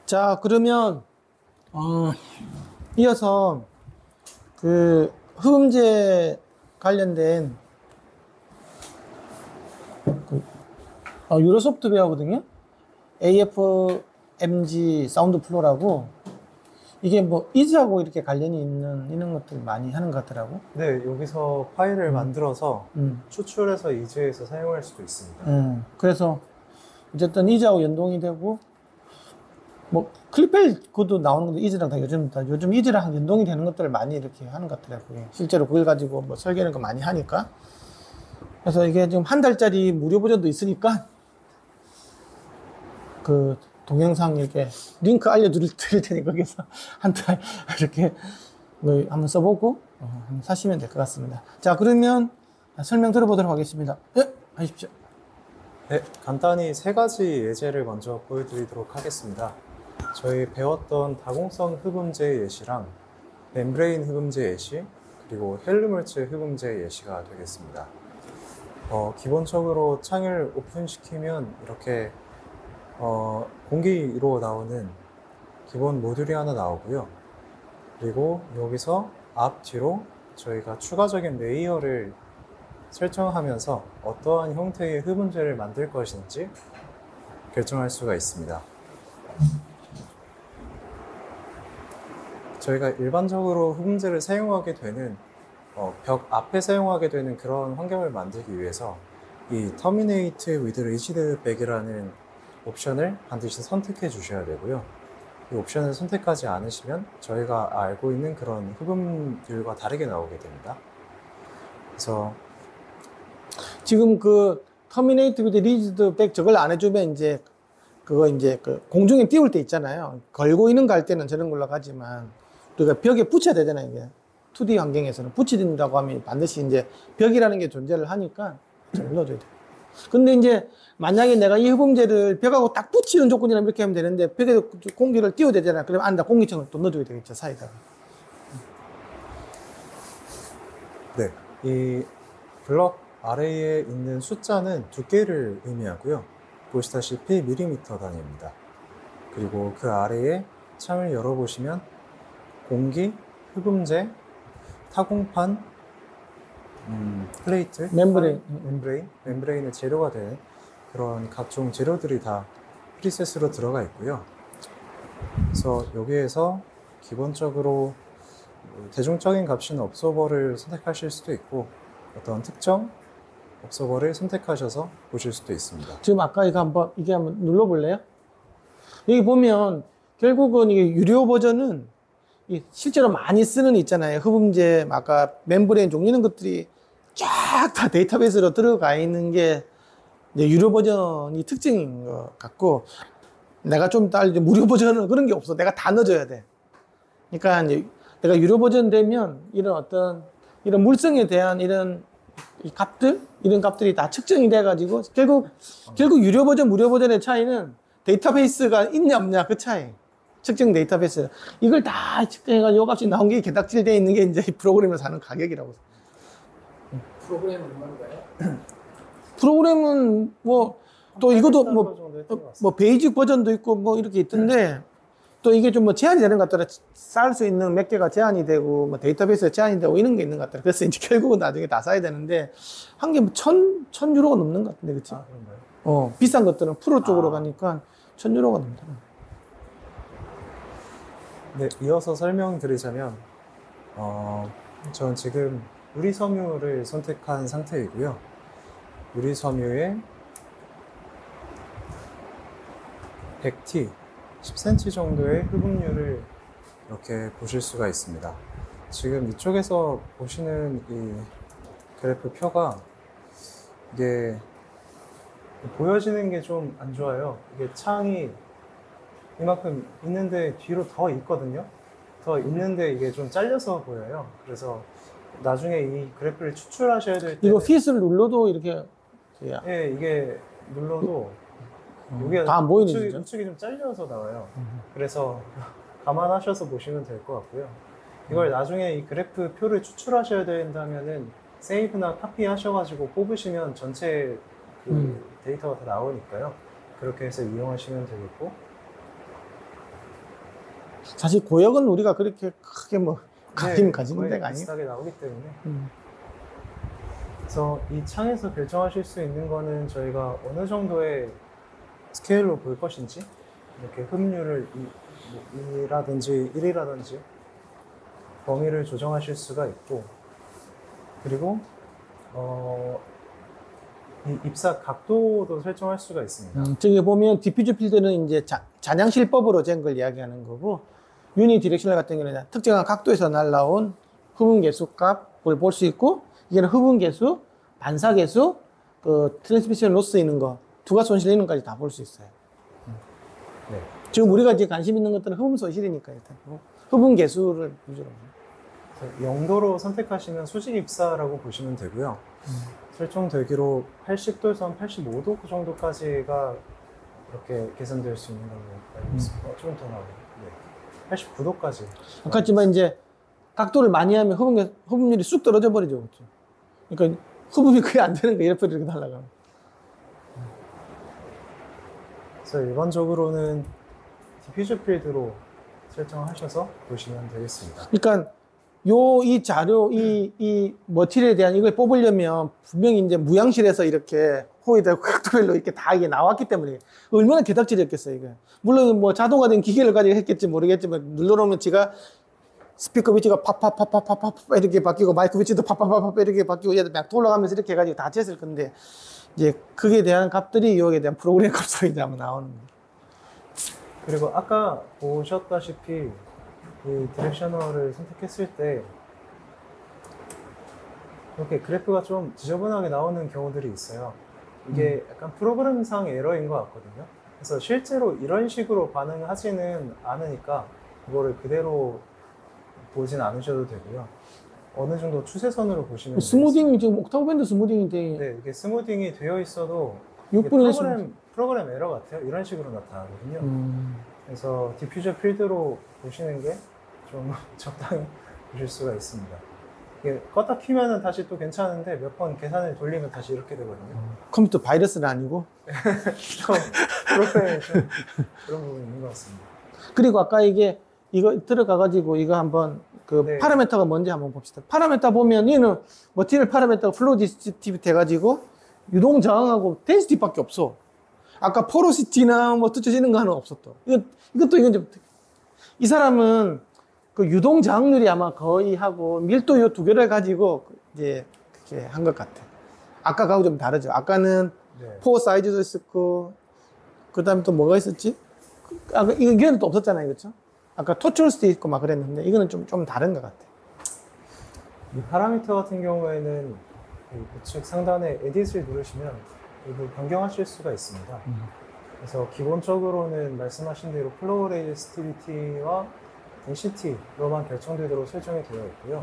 자, 그러면 이어서 그 흡음재 관련된 유로 소프트웨어거든요. AFMG 사운드 플로라고. 이게 뭐 이즈하고 이렇게 관련이 있는 이런 것들 많이 하는 것 같더라고. 네, 여기서 파일을 만들어서 추출해서 이즈에서 사용할 수도 있습니다. 그래서 어쨌든 이즈하고 연동이 되고, 뭐 클립펠 그것도 나오는 건데 이즈랑 다 요즘 이즈랑 연동이 되는 것들을 많이 이렇게 하는 것 같더라고요. 실제로 그걸 가지고 뭐 설계하는 거 많이 하니까. 그래서 이게 지금 한 달짜리 무료 버전도 있으니까 그 동영상 이렇게 링크 알려드릴 테니 거기서 한 달 이렇게 한번 써보고 한번 사시면 될 것 같습니다. 자, 그러면 설명 들어보도록 하겠습니다. 네, 하십시오. 네, 간단히 세 가지 예제를 먼저 보여드리도록 하겠습니다. 저희 배웠던 다공성 흡음재 예시랑 멤브레인 흡음재 예시, 그리고 헬름홀츠 흡음재 예시가 되겠습니다. 기본적으로 창을 오픈시키면 이렇게 공기로 나오는 기본 모듈이 하나 나오고요. 그리고 여기서 앞, 뒤로 저희가 추가적인 레이어를 설정하면서 어떠한 형태의 흡음재를 만들 것인지 결정할 수가 있습니다. 저희가 일반적으로 흡음재를 사용하게 되는 벽 앞에 사용하게 되는 그런 환경을 만들기 위해서 이 Terminate with Rigid Back이라는 옵션을 반드시 선택해 주셔야 되고요. 이 옵션을 선택하지 않으시면 저희가 알고 있는 그런 흡음들과 다르게 나오게 됩니다. 그래서 지금 그 터미네이트 위드 리지드 백 저걸 안 해주면 이제 그거 이제 그 공중에 띄울 때 있잖아요. 걸고 있는 거 할 때는 저런 걸로 가지만 우리가 벽에 붙여야 되잖아요. 이게 2D 환경에서는 붙이된다고 하면 반드시 이제 벽이라는 게 존재를 하니까 잘 넣어줘야 돼요. 근데 이제 만약에 내가 이 흡음재를 벽하고 딱 붙이는 조건이라면 이렇게 하면 되는데 벽에 공기를 띄워야 되잖아요. 그러면 안다 공기층을 또 넣어줘야 되겠죠, 사이다가. 네, 이 블럭 아래에 있는 숫자는 두께를 의미하고요. 보시다시피 밀리미터 단위입니다. 그리고 그 아래에 창을 열어보시면 공기, 흡음재, 타공판, 플레이트, 멤브레인의 재료가 된 그런 각종 재료들이 다 프리셋으로 들어가 있고요. 그래서 여기에서 기본적으로 대중적인 값인 업소버를 선택하실 수도 있고 어떤 특정 업소버를 선택하셔서 보실 수도 있습니다. 지금 아까 이거 한번 눌러볼래요? 여기 보면 결국은 이게 유료 버전은 실제로 많이 쓰는 있잖아요. 흡음재, 아까 멤브레인 종류 이런 것들이 쫙 다 데이터베이스로 들어가 있는 게 이제 유료 버전이 특징인 것 같고, 내가 좀 이따 무료 버전은 그런 게 없어. 내가 다 넣어줘야 돼. 그러니까 이제 내가 유료 버전 되면 이런 물성에 대한 이런 이런 값들이 다 측정이 돼가지고 결국 유료 버전, 무료 버전의 차이는 데이터베이스가 있냐 없냐 그 차이. 측정 데이터베이스. 이걸 다 측정해가지고 이 값이 나온 게 게닥질 되어 있는 게 이제 프로그램을 사는 가격이라고. 프로그램은 얼마인가요? 프로그램은 뭐 또 이것도 뭐 베이직 버전도 있고 뭐 이렇게 있던데 또 이게 좀 뭐 제한이 되는 것 같더라. 쌓을 수 있는 몇 개가 제한이 되고 뭐 데이터베이스가 제한이 되고 이런 게 있는 것 같더라. 그래서 이제 결국은 나중에 다 써야 되는데 한 개 뭐 1,000유로가 넘는 것 같은데, 그치? 아, 그런가요? 비싼 것들은 프로 쪽으로 가니까 1,000유로가 넘더라. 네, 이어서 설명드리자면 전 지금 유리 섬유를 선택한 상태이고요. 유리 섬유에 100T, 10cm 정도의 흡음률을 이렇게 보실 수가 있습니다. 지금 이쪽에서 보시는 이 그래프 표가 이게 보여지는 게 좀 안 좋아요. 이게 창이 이만큼 있는데 뒤로 더 있거든요. 더 있는데 이게 좀 잘려서 보여요. 그래서 나중에 이 그래프를 추출하셔야 될 때 이거 핏을 눌러도 이렇게 예, 이게 눌러도 여기가 다 안 보이는 우측이 좀 잘려서 나와요. 그래서 감안하셔서 보시면 될 것 같고요. 이걸 나중에 이 그래프 표를 추출하셔야 된다면은 세이브나 카피 하셔가지고 뽑으시면 전체 그 데이터가 다 나오니까요. 그렇게 해서 이용하시면 되겠고, 사실 고역은 우리가 그렇게 크게 뭐 관심 가지는 거의 데가 아니에요. 비슷하게 나오기 때문에. 그래서 이 창에서 결정하실 수 있는 거는 저희가 어느 정도의 스케일로 볼 것인지, 이렇게 흡입률을 2라든지 1이라든지 범위를 조정하실 수가 있고, 그리고 이 입사 각도도 설정할 수가 있습니다. 저기 보면 디퓨저 필드는 이제 잔향실법으로 잰 걸 이야기하는 거고, 유니 디렉셔널 같은 경우는 특정한 각도에서 날라온 흡음 개수 값을 볼 수 있고, 이게는 흡음 개수, 반사 개수, 그 트랜스미션 로스 있는 거, 두가 손실 있는 것까지 다 볼 수 있어요. 네. 지금 우리가 지금 관심 있는 것들은 흡음 손실이니까 일단 흡음 개수를 위주로. 영도로 선택하시면 수직 입사라고 보시면 되고요. 설정되기로 80도에서 85도 그 정도까지가 이렇게 개선될 수 있는 걸로 알고 있습니다. 조금 더 나와요. 네. 89도까지. 아까지만 이제 각도를 많이 하면 흡음률이 쑥 떨어져 버리죠. 그렇죠? 그러니까 흡음이 거의 안 되는 거예요. 이렇게 날아가면. 그래서 일반적으로는 디퓨저 필드로 설정하셔서 보시면 되겠습니다. 그러니까 이 자료, 이 머티리얼에 대한 이걸 뽑으려면 분명히 이제 무양실에서 이렇게 호에다 각도별로 이렇게 다 이게 나왔기 때문에 얼마나 개닥질이었겠어요, 이게. 물론 뭐 자동화된 기계를 가지고 했겠지 모르겠지만 눌러놓으면 지가 스피커 위치가 팍팍팍팍팍팍 이렇게 바뀌고 마이크 위치도 팍팍팍팍 이렇게 바뀌고 얘도 막 돌아가면서 이렇게 해가지고 다 쟀을 건데 이제 그게 대한 값들이 여기에 대한 프로그램 값으로 이제 한번 나오는 거예요. 그리고 아까 보셨다시피 이 디렉셔널을 선택했을 때 이렇게 그래프가 좀 지저분하게 나오는 경우들이 있어요. 이게 약간 프로그램상 에러인 것 같거든요. 그래서 실제로 이런 식으로 반응하지는 않으니까 이거를 그대로 보진 않으셔도 되고요. 어느 정도 추세선으로 보시면 스무딩이 지금 옥타브 밴드 스무딩이 돼. 네, 이게 스무딩이 되어 있어도 6분의 프로그램 에러 같아요. 이런 식으로 나타나거든요. 그래서 디퓨저 필드로 보시는 게 좀 적당히 보실 수가 있습니다. 이게 껐다 키면은 다시 또 괜찮은데 몇 번 계산을 돌리면 다시 이렇게 되거든요. 컴퓨터 바이러스는 아니고. 좀 프로그램에 좀 그런 부분이 있는 것 같습니다. 그리고 아까 이거 들어가가지고 이거 한번 그 네. 파라메터가 뭔지 한번 봅시다. 파라메터 보면 얘는 머티리얼 파라메터가 플로우 디스티비티 해가지고 유동 저항하고 덴시티밖에 없어. 아까 포로시티나 뭐 뜻주시는 거 하나 없었어. 이건 좀 이 사람은 그 유동 저항률이 아마 거의 하고 밀도 요 두 개를 가지고 이제 그렇게 한 것 같아. 아까하고 좀 다르죠. 아까는 네. 포 사이즈도 있었고 그 다음에 또 뭐가 있었지? 아까 이거는 또 없었잖아요, 그렇죠? 아까 토출스도 있고 막 그랬는데 이거는 좀 다른 것 같아. 이 파라미터 같은 경우에는 이 우측 상단에 에딧을 누르시면 일부 변경하실 수가 있습니다. 그래서 기본적으로는 말씀하신 대로 플로우 레지스티비티와 덴시티로만 결정되도록 설정이 되어 있고요.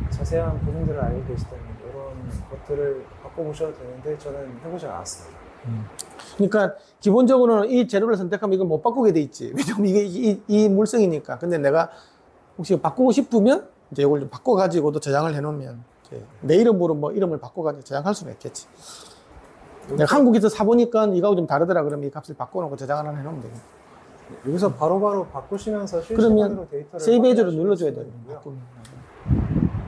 자세한 부분들을 알고 계시다면 이런 것들을 바꿔보셔도 되는데 저는 해보지 않았습니다. 그러니까 기본적으로는 이 재료를 선택하면 이걸 못 바꾸게 돼 있지. 왜냐면 이게 이 물성이니까. 근데 내가 혹시 바꾸고 싶으면 이제 이걸 좀 바꿔가지고도 저장을 해놓으면 내 이름으로 뭐 이름을 바꿔가지고 저장할 수가 있겠지. 내가 한국에서 사보니까 이거하고 좀 다르더라. 그러면 이 값을 바꿔놓고 저장을 하나 해놓으면 되겠네. 여기서 바로바로 바꾸시면서 그러면 실시간으로 데이터를 세이브 에즈로 확인하실 눌러줘야 수가 돼요. 있고요.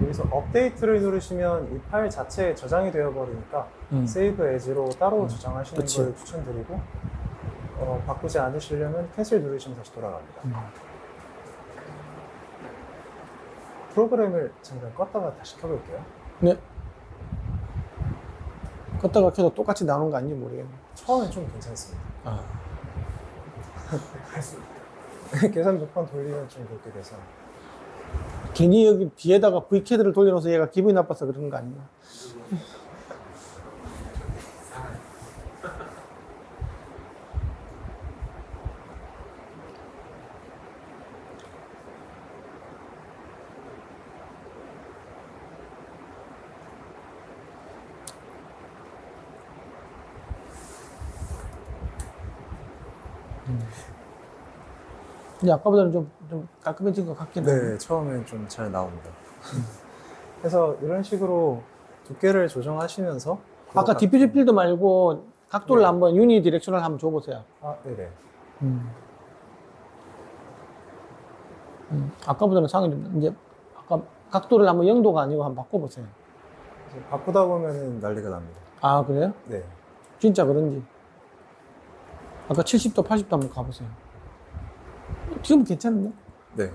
여기서 업데이트를 누르시면 이 파일 자체에 저장이 되어 버리니까 세이브 에즈로 따로 저장하시는 그치. 걸 추천드리고 바꾸지 않으시려면 캔슬 누르시면 다시 돌아갑니다. 프로그램을 잠깐 껐다가 다시 켜볼게요. 네. 껐다가 켜도 똑같이 나오는 거 아닌지 모르겠네. 처음엔 좀 괜찮습니다. 아. 계산 몇 번 돌리면 좀 그렇게 돼서 괜히 여기 뒤에다가 V캐드를 돌려놓아서 얘가 기분이 나빠서 그런 거 아니야? 근데 아까보다는 좀 깔끔해진 것 같긴 해. 네, 처음엔 좀 잘 나옵니다. 그래서 이런 식으로 두께를 조정하시면서 아까 디퓨저 필드 말고 각도를 네. 한번 유니 디렉셔널 한번 줘보세요. 네네. 아까보다는 상이 좀 이제 아까 각도를 한번 0도가 아니고 한번 바꿔보세요. 이제 바꾸다 보면은 난리가 납니다. 아 그래요? 네. 진짜 그런지. 아까 70도, 80도 한번 가보세요. 지금은 괜찮은데? 네.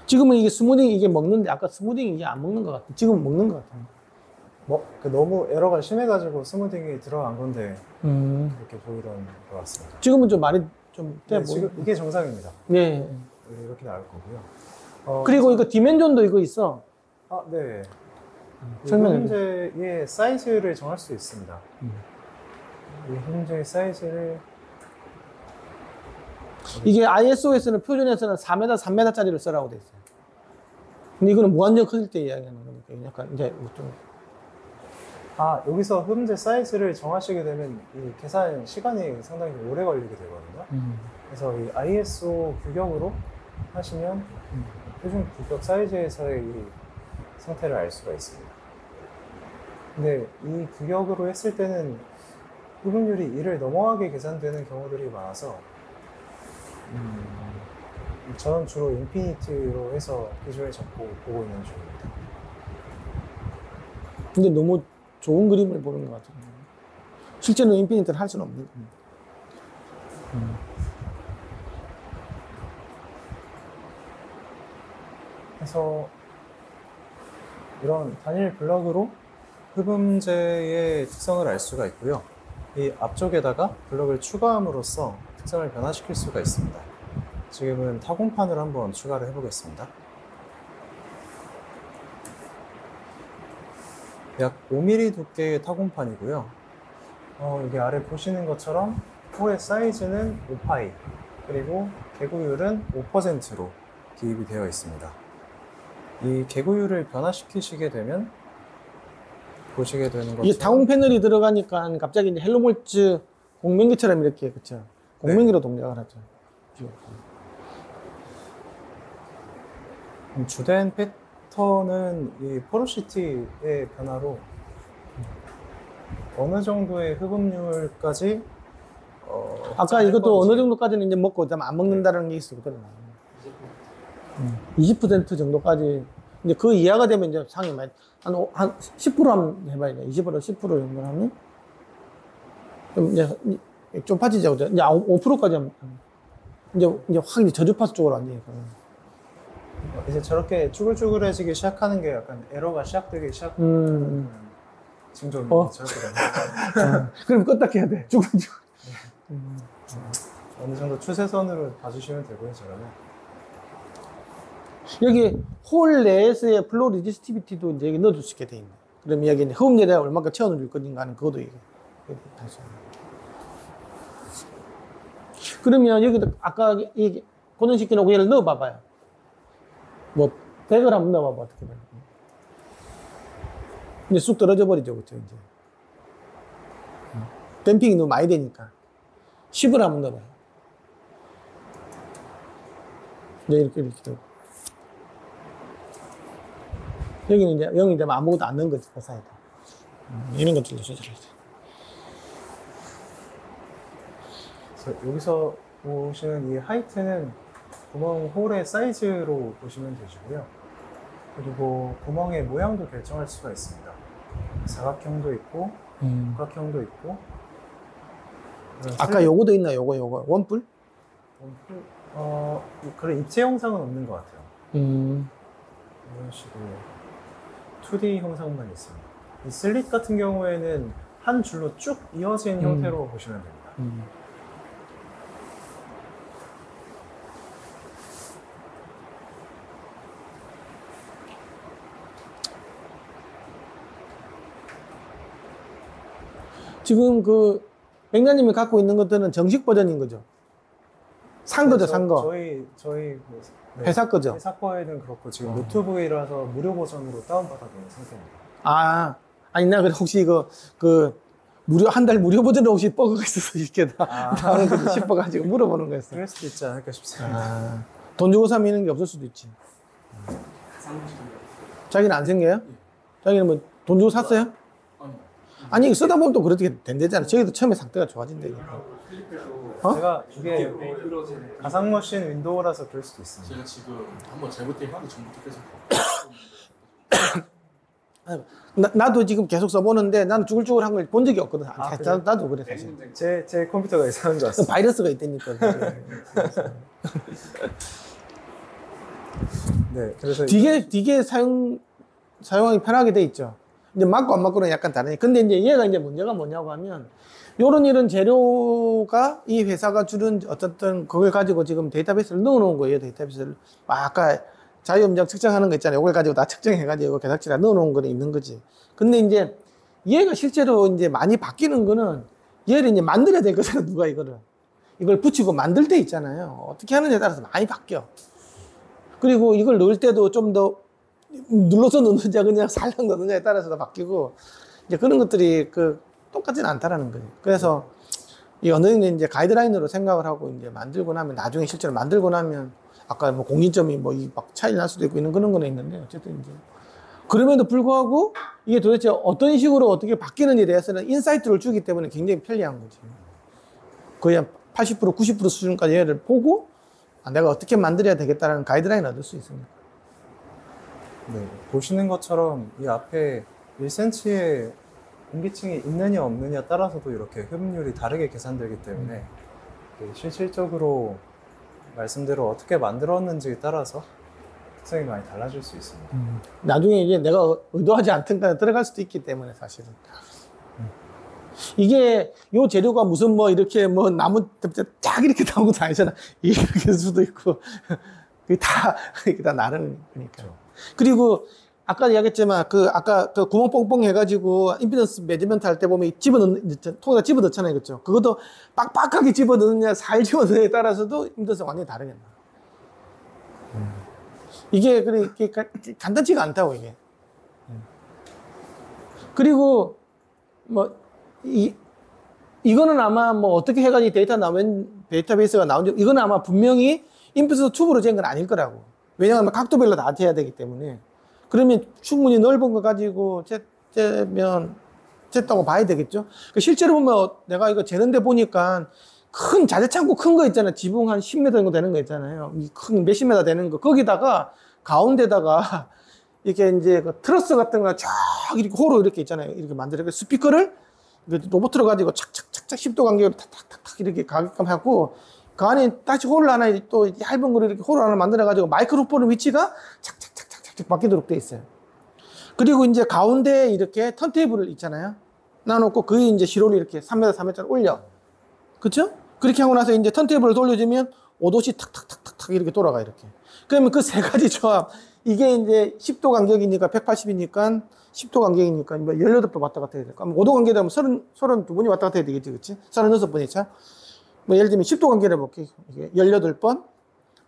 지금은 이게 스무딩 이게 먹는데 아까 스무딩 이게 안 먹는 것 같아. 지금 먹는 것 같아요. 너무 에러가 심해가지고 스무딩이 들어간 건데 이렇게 보이던 것 같습니다. 지금은 좀 많이 좀 돼. 네, 지금 이게 정상입니다. 네. 이렇게 나올 거고요. 그리고 이거 디멘전도 이거 있어. 아, 네. 설명해 현재의 사이즈를 정할 수 있습니다. 이 현재 사이즈를 이게 ISO에서는 표준에서는 4m, 3m짜리를 쓰라고 돼 있어요. 근데 이거는 무한정 커질 때 이야기하는 거니까 약간 이제 좀 여기서 현재 사이즈를 정하시게 되면 이 계산 시간이 상당히 오래 걸리게 되거든요. 그래서 이 ISO 규격으로 하시면 표준 규격 사이즈에서의 이 상태를 알 수가 있습니다. 근데 이 규격으로 했을 때는 흡음률이 1을 넘어가게 계산되는 경우들이 많아서 저는 주로 인피니티로 해서 기준을 잡고 보고 있는 중입니다. 근데 너무 좋은 그림을 보는 것 같아요. 실제로 인피니트를 할 수는 없는 겁니다. 그래서 이런 단일 블럭으로 흡음재의 특성을 알 수가 있고요. 이 앞쪽에다가 블럭을 추가함으로써 특성을 변화시킬 수가 있습니다. 지금은 타공판을 한번 추가를 해보겠습니다. 약 5mm 두께의 타공판이고요. 여기 아래 보시는 것처럼 홀의 사이즈는 5파이, 그리고 개구율은 5%로 기입이 되어 있습니다. 이 개구율을 변화시키시게 되면 보시게 되는 것처럼 이게 다공 패널이 들어가니까 갑자기 이제 헬로몰츠 공명기처럼 이렇게 그쵸? 공명기로 동작을 하죠. 주된 패턴은 이 포로시티의 변화로 어느 정도의 흡음률까지 아까 이것도 어느 정도까지는 이제 먹고 그다음에 안 먹는다는 게 있었거든요. 20% 정도까지 이제 그 이하가 되면 이제 상이 많이 한 10% 한번 해봐야 돼. 20% 10% 정도 하면 좀 이제 좀 빠지죠. 이제 5%까지 하면 이제 확 이제 저주파수 쪽으로 완전히 이제 저렇게 쭈글쭈글해지기 시작하는 게 약간 에러가 시작되기 시작하는 징조입니다. 저렇게 되면. 그럼 껐다 해야 돼. 죽은죽. 어느 정도 추세선으로 봐주시면 되고요. 저러면 여기 홀 내에서의 플로우 리지스티비티도 이제 여기 넣어줄 수 있게 돼 있네. 그럼 여기 흡음열에 얼마큼 채워줄 건가 하는 그것도 이게 다시. 그러면 여기도 아까 이 고정시키는 얘를 넣어봐봐요. 뭐 100을 한번 넣어봐봐 어떻게 돼요? 이제 쑥 떨어져 버리죠, 그렇죠 이제. 댐핑이 너무 많이 되니까 10을 한번 넣어봐요. 이제 이렇게 되고. 여기는 이제 0이 되면 아무것도 안 넣은 거지, 그 사이에. 이런 것들도 조절해야지. 여기서 보시는 이 하이트는 구멍 홀의 사이즈로 보시면 되시고요. 그리고 구멍의 모양도 결정할 수가 있습니다. 사각형도 있고, 육각형도 있고. 아까 요거도 있나, 요거. 원뿔? 그런 입체 형상은 없는 것 같아요. 이런 식으로 2D 형상만 있습니다. 이 슬릿 같은 경우에는 한 줄로 쭉 이어진 형태로 보시면 됩니다. 지금 그 백나님이 갖고 있는 것들은 정식 버전인 거죠? 산 거죠, 산 거? 저희 회사 거죠? 회사 거에는 그렇고 지금 노트북이라서 무료 버전으로 다운받아놓은 상태입니다. 아니, 나 혹시 무료, 한 달 무료 버전으로 혹시 버그가 있어서 이렇게 나오는 싶어가지고 물어보는 거였어. 그럴 수도 있지 않을까 싶습니다. 돈 주고 사면 이런 게 없을 수도 있지. 자기는 안 생겨요? 자기는 뭐 돈 주고 샀어요? 아니, 쓰다 보면 또 그렇게 된대잖아. 저희도 처음에 상태가 좋아진다니까. 어? 제가 이게 가상머신 윈도우라서 그럴 수도 있습니다. 제가 지금 한번 잘못된 하기 전부터 계속 나도 지금 계속 써보는데 나는 쭈글쭈글한 걸 본 적이 없거든. 그래요? 나도 그래 사실. 제 컴퓨터가 이상한 것 같습니다. 바이러스가 있다니까. 네, 그래서 되게 사용하기 편하게 돼 있죠. 이제 맞고 안 맞고는 약간 다르니. 근데 이제 얘가 이제 문제가 뭐냐고 하면 이런 재료가 이 회사가 주는 어쨌든 그걸 가지고 지금 데이터베이스를 넣어놓은 거예요. 데이터베이스를 아까 자유음정 측정하는 거 있잖아요. 이걸 가지고 다 측정해가지고 개삭질에 넣어놓은 거는 있는 거지. 근데 이제 얘가 실제로 이제 많이 바뀌는 거는 얘를 이제 만들어야 될 거잖아. 누가 이걸 붙이고 만들 때 있잖아요. 어떻게 하느냐에 따라서 많이 바뀌어. 그리고 이걸 넣을 때도 좀 더 눌러서 넣느냐 그냥 살짝 넣느냐에 따라서도 바뀌고 이제 그런 것들이 똑같지는 않다라는 거예요. 그래서 이 언어는 이제 가이드라인으로 생각을 하고 이제 만들고 나면 나중에 실제로 만들고 나면 아까 뭐 공인점이 뭐 막 차이 날 수도 있고 있는 그런 거는 있는데 어쨌든 이제 그럼에도 불구하고 이게 도대체 어떤 식으로 어떻게 바뀌는지에 대해서는 인사이트를 주기 때문에 굉장히 편리한 거지. 거의 한 80% 90% 수준까지 얘를 보고 내가 어떻게 만들어야 되겠다는 가이드라인을 얻을 수 있습니다. 네, 보시는 것처럼 이 앞에 1cm의 공기층이 있느냐 없느냐 따라서도 이렇게 흡입률이 다르게 계산되기 때문에 실질적으로 말씀대로 어떻게 만들었는지에 따라서 특성이 많이 달라질 수 있습니다. 나중에 이제 내가 의도하지 않든 들어갈 수도 있기 때문에 사실은. 이게 요 재료가 무슨 뭐 이렇게 뭐 나무 쫙 이렇게 나온 것도 아니잖아. 이렇게 될 수도 있고. 이게 다 나름 거니까. 그리고 아까 이야기했지만 아까 구멍 뻥뻥 해가지고 임피던스 매지먼트 할 때 보면 통에다 집어 넣잖아요. 그렇죠? 그것도 빡빡하게 집어 넣느냐 살 집어 넣느냐에 따라서도 임피던스가 완전히 다르게 나. 이게 간단치가 않다고 이게. 그리고 뭐 이거는 아마 뭐 어떻게 해가지고 데이터베이스가 나온지 이거는 아마 분명히 임피던스 튜브로 잰 건 아닐 거라고. 왜냐하면 각도별로 다 재야 되기 때문에. 그러면 충분히 넓은 거 가지고 쟀다고 봐야 되겠죠. 실제로 보면 내가 이거 재는데 보니까 큰 자재창고 큰 거 있잖아요. 지붕 한 10m 정도 되는 거 있잖아요. 큰 몇십 m 되는 거. 거기다가 가운데다가 이렇게 이제 트러스 같은 거 쫙 이렇게 호로 이렇게 있잖아요. 이렇게 만들어. 스피커를 로봇으로 가지고 착착착착 10도 간격으로 탁탁탁탁 이렇게 가게끔 하고 그 안에 다시 홀을 하나 또 얇은 거를 이렇게 홀을 하나 만들어 가지고 마이크로폰 위치가 착착착착착 바뀌도록 돼 있어요. 그리고 이제 가운데에 이렇게 턴테이블을 있잖아요. 놔놓고 그 이제 시로를 이렇게 3m 3m짜리 올려. 그쵸? 그렇게 하고 나서 이제 턴테이블을 돌려주면 5도씩 탁탁탁탁탁 이렇게 돌아가 이렇게. 그러면 그 세 가지 조합 이게 이제 10도 간격이니까 180이니까 10도 간격이니까 18번 왔다 갔다 해야 돼. 그럼 5도 간격이라면 32번이 왔다 갔다 해야 되겠지, 그치? 36번이 차. 뭐 예를 들면 10도 관계를 해볼게요. 18번,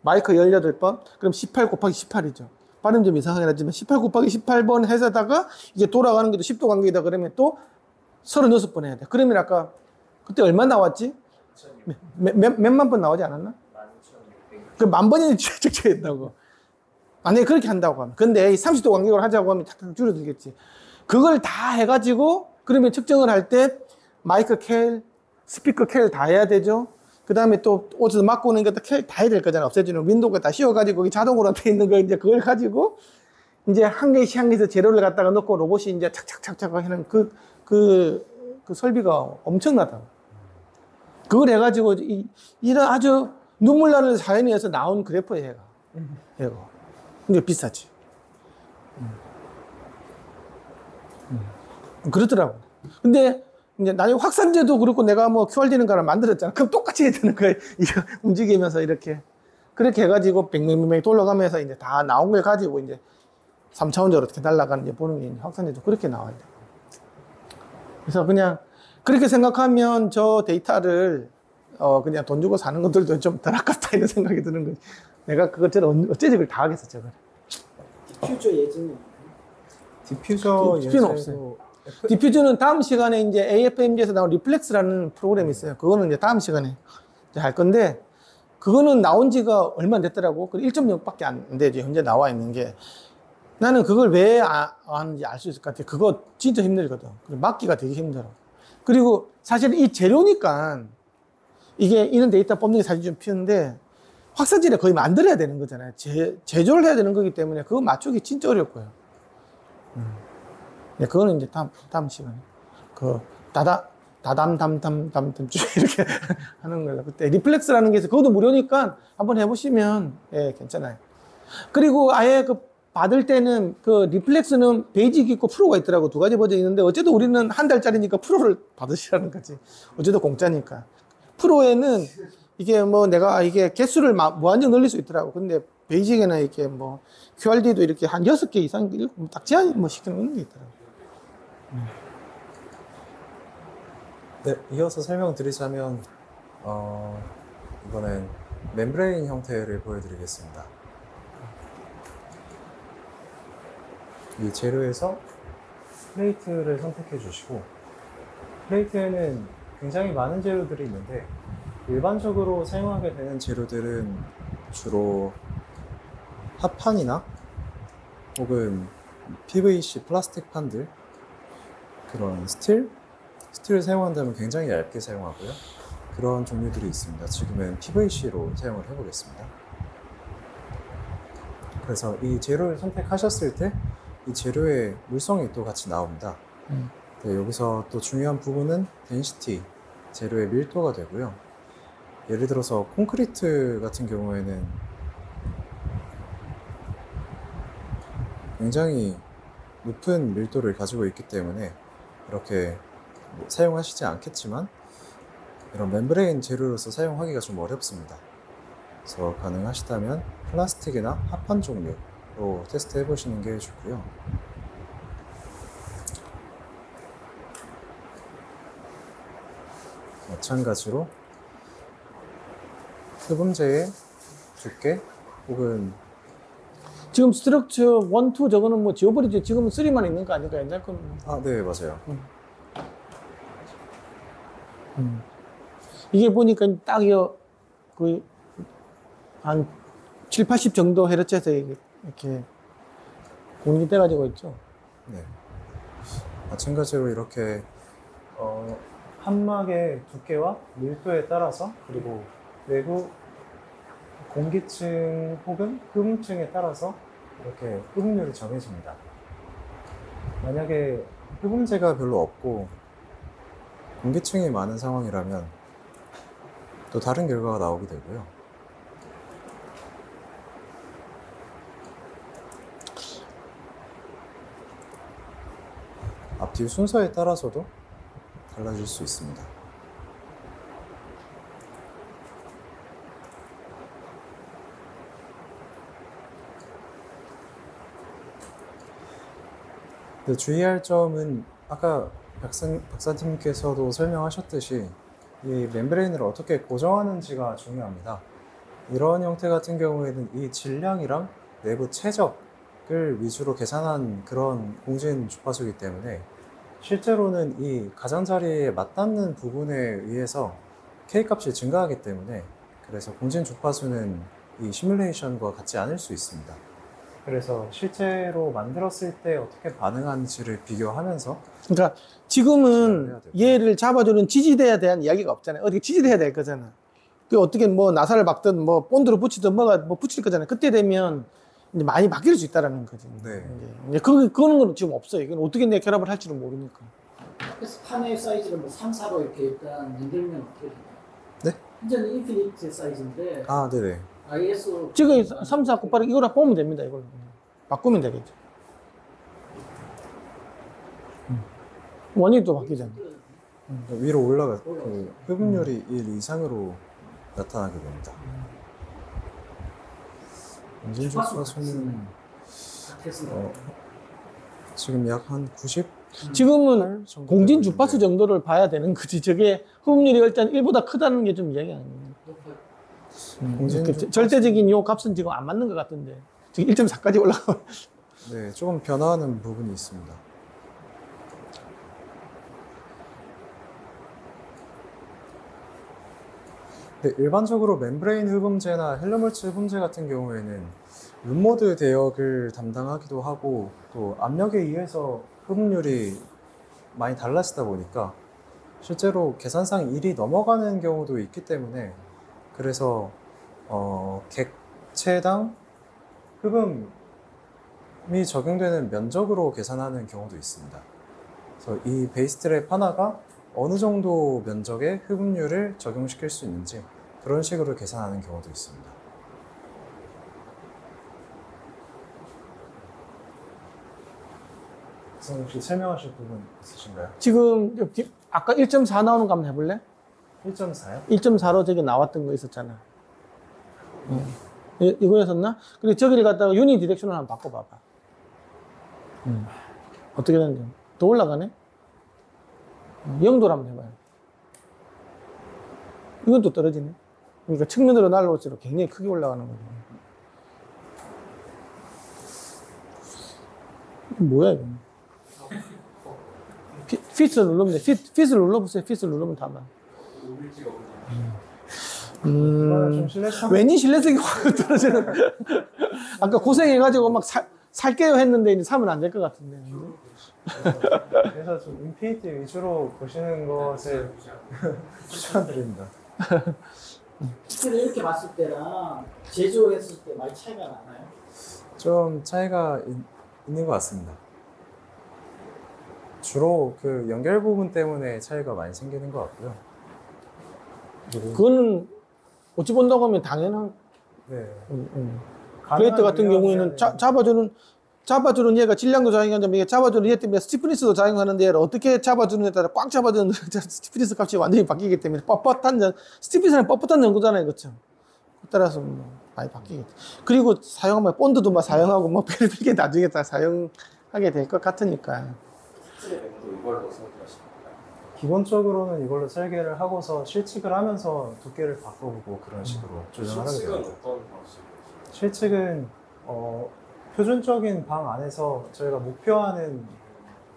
마이크 18번, 그럼 18 곱하기 18이죠. 발음 좀 이상하긴 하지만 18 곱하기 18번 해서다가 이게 돌아가는 게도 10도 관계이다 그러면 또 36번 해야 돼. 그러면 아까 그때 얼마 나왔지? 몇만 번 나오지 않았나? 그 10,000번이 책정했다고. 만약에 그렇게 한다고 하면. 근데 30도 간격으로 하자고 하면 탁탁 줄어들겠지. 그걸 다 해가지고 그러면 측정을 할 때 마이크 캘, 스피커 캘 다 해야 되죠. 그 다음에 또 어디서 막고 오는 것도 캘 다 해야 될 거잖아. 없애주는 윈도우가 다 씌워가지고 거기 자동으로 돼 있는 거 이제 그걸 가지고 이제 한 개씩 한 개에서 재료를 갖다가 넣고 로봇이 이제 착착착착 하는 그 설비가 엄청나다. 그걸 해가지고 이런 아주 눈물 나는 사연에서 나온 그래프예요, 얘가. 근데 비싸지. 그렇더라고. 근데 이제 나중에 확산제도 그렇고 내가 뭐 QR되는 거를 만들었잖아. 그럼 똑같이 해야 되는 거야. 이거 움직이면서 이렇게. 그렇게 해가지고 뱅뱅뱅 돌아가면서 이제 다 나온 걸 가지고 이제 3차원적으로 어떻게 날아가는지 보는 게 이제 확산제도 그렇게 나와야 돼. 그래서 그냥 그렇게 생각하면 저 데이터를 그냥 돈 주고 사는 것들도 좀 덜 아깝다 이런 생각이 드는 거지. 내가 그것처럼 어째 저걸 다 하겠어, 저걸. 디퓨저 예증이 디퓨저 디퓨저는 없어요. 디퓨저는 다음 시간에 이제 AFMG에서 나온 리플렉스라는 프로그램이 있어요. 그거는 이제 다음 시간에 이제 할 건데, 그거는 나온 지가 얼마 안 됐더라고. 1.0밖에 안 되죠. 현재 나와 있는 게. 나는 그걸 왜 하는지 알 수 있을 것 같아. 그거 진짜 힘들거든. 막기가 되게 힘들어. 그리고 사실 이 재료니까 이게 이런 데이터 뽑는 게 사실 좀 피는데 확산지를 거의 만들어야 되는 거잖아요. 제조를 해야 되는 거기 때문에 그거 맞추기 진짜 어렵고요. 네, 그거는 이제 다음 시간에 그 다담담담담담 이렇게 하는 걸로. 그때 리플렉스라는 게 있어요. 그것도 무료니까 한번 해보시면 예, 괜찮아요. 그리고 아예 그 받을 때는 그 리플렉스는 베이직 있고 프로가 있더라고. 두 가지 버전이 있는데 어쨌든 우리는 한 달짜리니까 프로를 받으시라는 거지. 어쨌든 공짜니까. 프로에는 이게 뭐 내가 이게 개수를 무한정 늘릴 수 있더라고. 근데 베이직에는 이렇게 뭐 QRD도 이렇게 한 6개 이상 딱 제한 뭐 시키는 게 있더라고. 네, 이어서 설명드리자면 이번엔 멤브레인 형태를 보여드리겠습니다. 이 재료에서 플레이트를 선택해 주시고, 플레이트에는 굉장히 많은 재료들이 있는데 일반적으로 사용하게 되는 재료들은 주로 합판이나 혹은 PVC 플라스틱 판들, 그런 스틸을 사용한다면 굉장히 얇게 사용하고요. 그런 종류들이 있습니다. 지금은 PVC로 사용을 해보겠습니다. 그래서 이 재료를 선택하셨을 때 이 재료의 물성이 또 같이 나옵니다. 네, 여기서 또 중요한 부분은 덴시티, 재료의 밀도가 되고요. 예를 들어서 콘크리트 같은 경우에는 굉장히 높은 밀도를 가지고 있기 때문에 이렇게 사용하시지 않겠지만 이런 멤브레인 재료로서 사용하기가 좀 어렵습니다. 그래서 가능하시다면 플라스틱이나 합판 종류로 테스트 해보시는 게 좋고요. 마찬가지로 흡음재의 두께 혹은 지금 스트럭처 1, 2 저거는 뭐 지워버리지. 지금은 3만 있는 거 아닐까? 옛날 건. 아, 네, 맞아요. 이게 보니까 딱 그 한 7, 80 정도 헤르츠에서 이렇게 공유돼가지고 있죠. 네. 마찬가지로 이렇게 함막의 두께와 밀도에 따라서, 그리고 내부 공기층 혹은 흡음층에 따라서 이렇게 흡음률이 정해집니다. 만약에 흡음재가 별로 없고 공기층이 많은 상황이라면 또 다른 결과가 나오게 되고요. 앞뒤 순서에 따라서도 달라질 수 있습니다. 근데 주의할 점은 아까 박사님께서도 설명하셨듯이 이 멤브레인을 어떻게 고정하는지가 중요합니다. 이런 형태 같은 경우에는 이 질량이랑 내부 최적을 위주로 계산한 그런 공진 주파수이기 때문에 실제로는 이 가장자리에 맞닿는 부분에 의해서 K값이 증가하기 때문에, 그래서 공진 주파수는 이 시뮬레이션과 같지 않을 수 있습니다. 그래서 실제로 만들었을 때 어떻게 반응하는지를 비교하면서, 그러니까 지금은 얘를 잡아주는 지지대에 대한 이야기가 없잖아요. 어떻게 지지대야 될 거잖아. 그 어떻게 뭐 나사를 박든 뭐 본드로 붙이든 뭐가 뭐 붙일 거잖아요. 그때 되면 이제 많이 바뀔 수 있다라는 거지. 네. 이제 그거는 건 지금 없어요. 이건 어떻게 내 결합을 할지는 모르니까. 그래서 판의 사이즈를 뭐 3, 4로 이렇게 일단 만들면 어떻게 되나요? 네? 현재는 인피니트 사이즈인데 아, 네네. ISO 지금 3, 4 곱하기 이거랑 보면 됩니다. 이걸 바꾸면 되겠죠. 원이 또 바뀌잖아. 위로 올라가, 그 흡음률이 1 이상으로 나타나게 됩니다. 공진 주파수는 지금 약 한 90? 지금은 정도 공진 되고 주파수 있는데. 정도를 봐야 되는 거지. 저게 흡음률이 일단 1보다 크다는 게 좀 이야기 아니에요. 공진 주파수- 절대적인 요 값은 지금 안 맞는 것 같은데. 지금 1.4까지 올라가. 네, 조금 변화하는 부분이 있습니다. 네, 일반적으로 멤브레인 흡음재나 헬라몰츠 흡음재 같은 경우에는 룸모드 대역을 담당하기도 하고, 또 압력에 의해서 흡음률이 많이 달라지다 보니까 실제로 계산상 1이 넘어가는 경우도 있기 때문에 그래서 객체당 흡음이 적용되는 면적으로 계산하는 경우도 있습니다. 그래서 이 베이스 트랩 하나가 어느 정도 면적의 흡음률을 적용시킬 수 있는지 그런 식으로 계산하는 경우도 있습니다. 선생님 혹시 설명하실 부분 있으신가요? 지금 여기 아까 1.4 나오는 거 한번 해볼래? 1.4요? 1.4로 저기 나왔던 거 있었잖아. 이거였었나? 그리고 저기를 갖다가 유니 디렉션을 한번 바꿔봐봐. 어떻게 되는지. 더 올라가네? 0도로 한번 해봐요. 이건 또 떨어지네. 그러니까 측면으로 날라올수록 굉장히 크게 올라가는 거죠. 뭐야, 이거. 핏을 누르면 돼. 핏을 눌러보세요. 핏을 누르면 다 나. 왠지 신뢰성이 확 떨어지는. 아까 고생해가지고 막 살게요 했는데 이제 사면 안 될 것 같은데. 그래서 좀 인피니티 위주로 보시는 것을 추천드립니다. 실제로 이렇게 봤을 때랑 제조했을 때 많이 차이가 나나요? 좀 차이가 있는 것 같습니다. 주로 그 연결 부분 때문에 차이가 많이 생기는 것 같고요. 그거는 어찌 본다고 하면 당연한. 네. 플레이트 같은 경우에는 잡아주는 얘가 질량도 작용하는데 이게 잡아주는 얘 때문에 스티프니스도 작용하는데 얘를 어떻게 잡아주느냐에 따라 꽉 잡아주는 스티프니스 값이 완전히 바뀌기 때문에 스티프니스는 뻣뻣한 연구잖아요, 그렇죠? 따라서 뭐 많이 바뀌겠죠. 그리고 사용하면 본드도 막 사용하고 뭐 별게 나중에 다 사용하게 될 것 같으니까. 이걸로 설계하십니까? 기본적으로는 이걸로 설계를 하고서 실측을 하면서 두께를 바꿔보고 그런 식으로 조정을 하게 실측은 됩니다. 어떤 방식으로? 실측은 표준적인 방 안에서 저희가 목표하는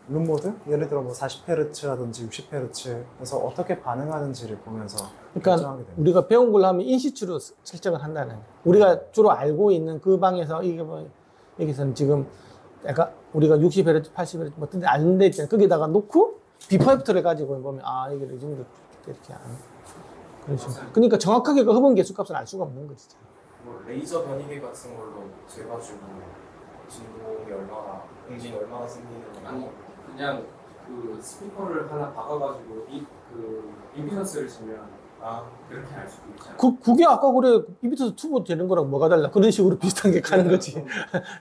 룸모드, 예를 들어 뭐 40Hz라든지 60Hz 해서 어떻게 반응하는지를 보면서 그러니까 결정하게 됩니다. 우리가 배운 걸로 하면 인시추로 설정을 한다는 거예요. 우리가 주로 알고 있는 그 방에서 이게 뭐 여기서는 지금 약간 우리가 60Hz, 80Hz 뭐 어떤 데 아는 데 있잖아요. 거기다가 놓고 비포 애프터를 해가지고 보면 아 이게 이 정도 이렇게 그런 식으로. 그러니까 정확하게 그 흡음 개수값을 알 수가 없는 거지. 뭐 레이저 변이계 같은 걸로 재가지고 진동이 얼마나 공진이 얼마나 생기는 아니 그냥 그 스피커를 하나 박아가지고 그 임피던스를 주면 그렇게 알 수도 있잖아요. 그게 아까 그래 이비터스 투보 되는 거랑 뭐가 달라? 그런 식으로 비슷한 게 가는 거지.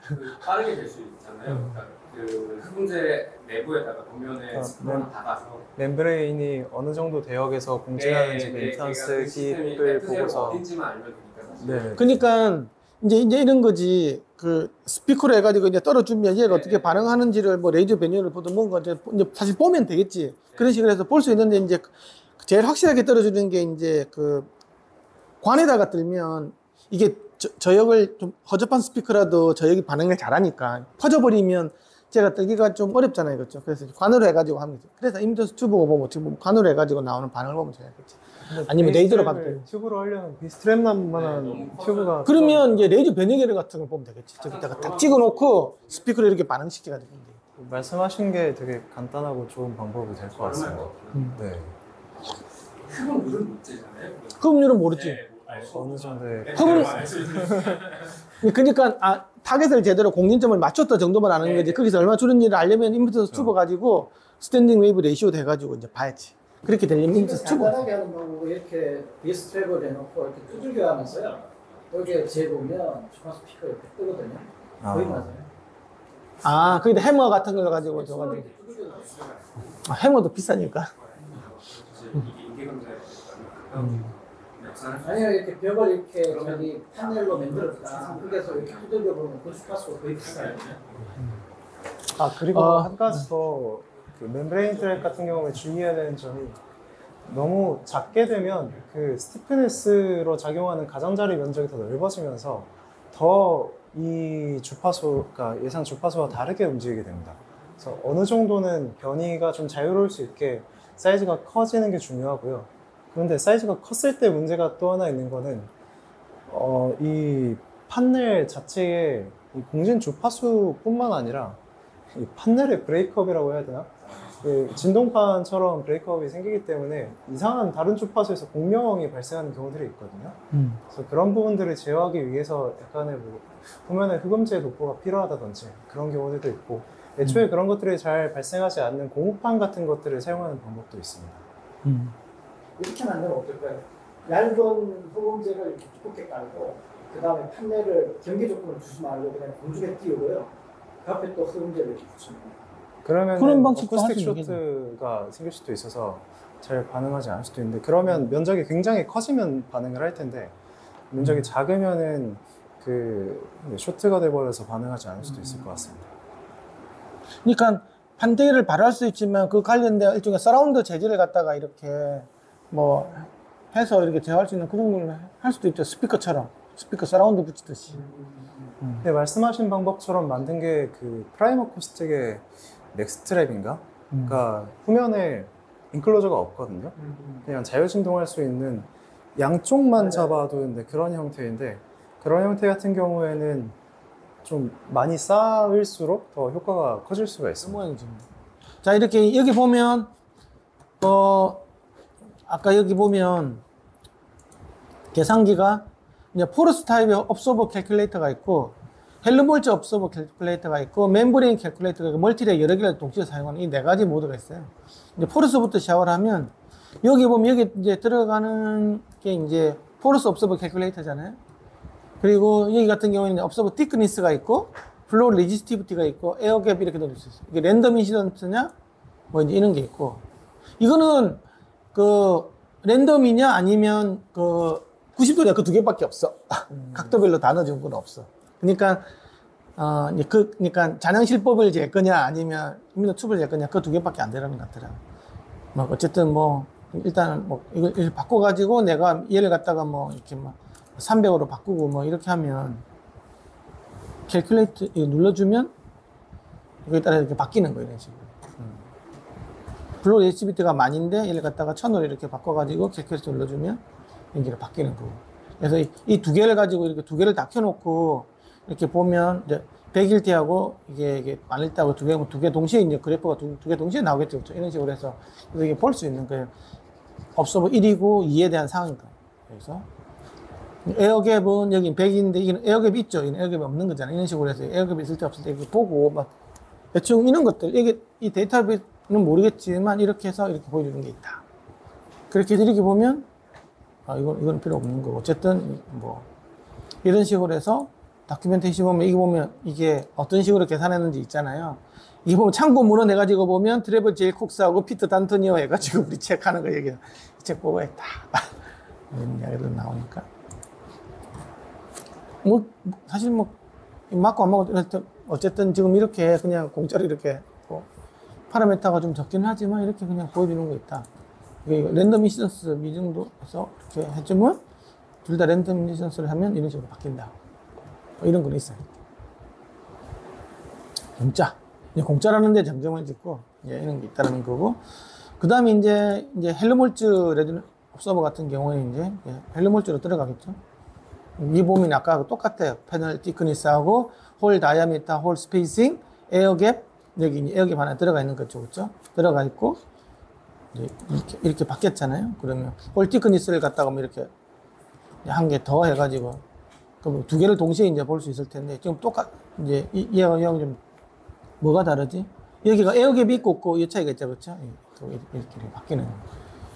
그 빠르게 될 수 있잖아요. 그러니까 그 흡음재 내부에다가 도면에 스피커를 박아서 멤브레인이 어느 정도 대역에서 공진하는지 임피던스 힙을 보고서 어딘지만 알면 되니까 사실. 네. 그러니까 이제 이런 거지. 그 스피커로 해가지고 이제 떨어주면 얘가 어떻게 반응하는지를 뭐 레이저 변이를 보든 뭔가 이제 사실 보면 되겠지. 그런 식으로 해서 볼 수 있는데 이제 제일 확실하게 떨어주는 게 이제 그 관에다가 들면 이게 저역을 좀 허접한 스피커라도 저역이 반응을 잘하니까 퍼져버리면 제가 뜨기가 좀 어렵잖아요, 그렇죠? 그래서 관으로 해가지고 하면 돼. 그래서 임피던스 튜브가 보면 어떻게 보면 관으로 해가지고 나오는 반응을 보면 돼야겠지. 아니면 레이저로 봐도 되고. 튜브로 하려면 비스트랩만한 튜브가 그러면 이제 레이저 변이계를 같은 걸 보면 되겠지. 저기다가 딱 찍어놓고 스피커를 이렇게 반응시켜가지고. 말씀하신 게 되게 간단하고 좋은 방법이 될 것 같습니다. 네. 흡음률은 문제잖아요. 흡음률은 모르지. 네, 어느 정도의 그러니까 타겟을 제대로 공진점을 맞췄다 정도만 아는 거지. 거기서 얼마 줄었는지를 알려면 임피던스 튜브 가지고 스탠딩 웨이브 레이시오 돼가지고 이제 봐야지. 그렇게 되려면 임피던스 튜브. 간단하게 하는 방법은 이렇게 비스 트랩을 해놓고 이렇게 두들겨 하면서요. 여기에 재보면 주파 스피커 이렇게 뜨거든요. 거기 맞아요. 거기다 해머 같은 걸 가지고 줘가지고. 해머도 비싸니까. 이게 감자예요. 아니요, 이렇게 벽을 이렇게 저기 파넬로 만들었다. 거기서 이렇게 두들겨 보면 그 주파수가 거의 비싸요. 그리고 한 가지 더, 그 멤브레인 트랩 같은 경우에 주의해야 되는 점이 너무 작게 되면 그 스티프니스로 작용하는 가장자리 면적이 더 넓어지면서 더 이 주파수가 예상 주파수와 다르게 움직이게 됩니다. 그래서 어느 정도는 변이가 좀 자유로울 수 있게 사이즈가 커지는 게 중요하고요. 그런데 사이즈가 컸을 때 문제가 또 하나 있는 거는 이 판넬 자체의 이 공진 주파수뿐만 아니라 이 판넬의 브레이크업이라고 해야 되나? 진동판처럼 브레이크업이 생기기 때문에 이상한 다른 주파수에서 공명이 발생하는 경우들이 있거든요. 그래서 그런 부분들을 제어하기 위해서 약간의 뭐 후면에 흡음재 도포가 필요하다든지 그런 경우들도 있고, 애초에 그런 것들이 잘 발생하지 않는 고무판 같은 것들을 사용하는 방법도 있습니다. 이렇게 만들면 어떨까요? 얇은 흡음재를 이렇게 두껍게 깔고 그 다음에 판넬을 경계 조건을 주지 말고 그냥 공중에 띄우고요. 그 앞에 또 흡음재를 이렇게 붙이는 거예요. 그러면 그런 방식도 어쿠스틱 할수 쇼트가 생길 수도 있어서 잘 반응하지 않을 수도 있는데, 그러면 면적이 굉장히 커지면 반응을 할 텐데 면적이 작으면은 그 쇼트가 돼버려서 반응하지 않을 수도 있을 것 같습니다. 그러니까 판대기를 발할 수 있지만 그 관련된 일종의 서라운드 재질을 갖다가 이렇게 뭐 해서 이렇게 제어할 수 있는 그런 걸 할 수도 있죠. 스피커처럼 스피커 서라운드 붙이듯이. 네, 말씀하신 방법처럼 만든 게 그 프라임 어쿠스틱의 넥스트랩인가? 그러니까 후면에 인클로저가 없거든요. 그냥 자유진동할 수 있는 양쪽만 잡아두는데 그런 형태인데, 그런 형태 같은 경우에는 좀 많이 쌓일수록 더 효과가 커질 수가 있습니다. 자, 이렇게 여기 보면 아까 여기 보면 계산기가 이제 포러스 타입의 업소버 캘큘레이터가 있고 헬름홀츠 업소버 캘큘레이터가 있고 멤브레인 캘큘레이터가 있고 멀티레 여러 개를 동시에 사용하는 이 네 가지 모드가 있어요. 이제 포러스부터 시작을 하면 여기 보면 여기 이제 들어가는 게 이제 포러스 업소버 캘큘레이터잖아요. 그리고 여기 같은 경우에는 업소버 티크니스가 있고 플로우 레지스티비티가 있고 에어갭 이렇게 넣을 수 있어요. 이게 랜덤 인시던트냐 뭐 이제 이런 게 있고, 이거는 그 랜덤이냐 아니면 그 90도냐 그 두 개밖에 없어. 각도별로 다 넣어준 건 없어. 그러니까 그러니까 잔향실법을 잴 거냐 아니면 인미도 튜브를 잴 거냐 그 두 개밖에 안 되는 것 같더라고. 뭐 어쨌든 뭐 일단 뭐 이걸 바꿔가지고 내가 얘를 갖다가 뭐 이렇게 뭐 300으로 바꾸고 뭐 이렇게 하면 캘큘레이트 이거 눌러주면 이거에 따라 이렇게 바뀌는 거예요, 이런 식으로. 블루 HBT가 만인데 얘를 갖다가 1000으로 이렇게 바꿔가지고 캘큘레이트 눌러주면 연기가 바뀌는 거고. 그래서 이 두 개를 가지고 이렇게 두 개를 다 켜놓고 이렇게 보면 이제 100일 때하고 이게 만일 때하고 두 개 동시에 이제 그래프가 두 개 동시에 나오겠죠. 그렇죠? 이런 식으로 해서 이게 볼 수 있는 거예요. 업소버 1이고 2에 대한 상황이니까. 그래서 에어갭은 여기 100인데 이건 에어갭이 있죠. 이건 에어갭이 없는 거잖아요. 이런 식으로 해서 에어갭이 있을 때 없을 때 이렇게 보고 막 대충 이런 것들 이게 이 데이터는 모르겠지만 이렇게 해서 이렇게 보여주는 게 있다. 그렇게 해서 이렇게 보면 이건 필요 없는 거고. 어쨌든 뭐 이런 식으로 해서 다큐멘테이션 보면 이게 보면 이게 어떤 식으로 계산했는지 있잖아요. 이게 보면 참고 문헌 해가지고 보면 트레버 제일 콕스하고 피터 단토니오 해가지고 우리 체크하는 거 얘기. 이 책 보고 했다. 이런 이야기들 나오니까. 뭐 사실 뭐 맞고 안 맞고 어쨌든 지금 이렇게 그냥 공짜로 이렇게 뭐 파라메타가 좀 적긴 하지만 이렇게 그냥 보여주는 거 있다. 이게 랜덤 인시던스 미정도에서 이렇게 해주면 둘 다 랜덤 인시던스를 하면 이런 식으로 바뀐다. 뭐 이런 건 있어요. 공짜. 이제 공짜라는 데 장점을 짓고 이제 이런 게 있다는 거고. 그 다음에 이제 헬름홀츠 레드 서버 같은 경우에 이제 헬름홀츠로 들어가겠죠. 이 보면 아까 똑같아요. 패널 티크니스하고 홀 다이아미터, 홀 스페이싱, 에어갭, 여기 에어갭 하나 들어가 있는 거죠. 그렇죠? 들어가 있고 이제 이렇게 바뀌었잖아요. 그러면 홀 티크니스를 갖다가 뭐 이렇게 한 개 더 해가지고 그럼 두 개를 동시에 이제 볼 수 있을 텐데 지금 이제 얘하고 좀 뭐가 다르지? 여기가 에어갭이 있고 없고 이 차이가 있죠. 그렇죠? 이렇게 바뀌는 거예요.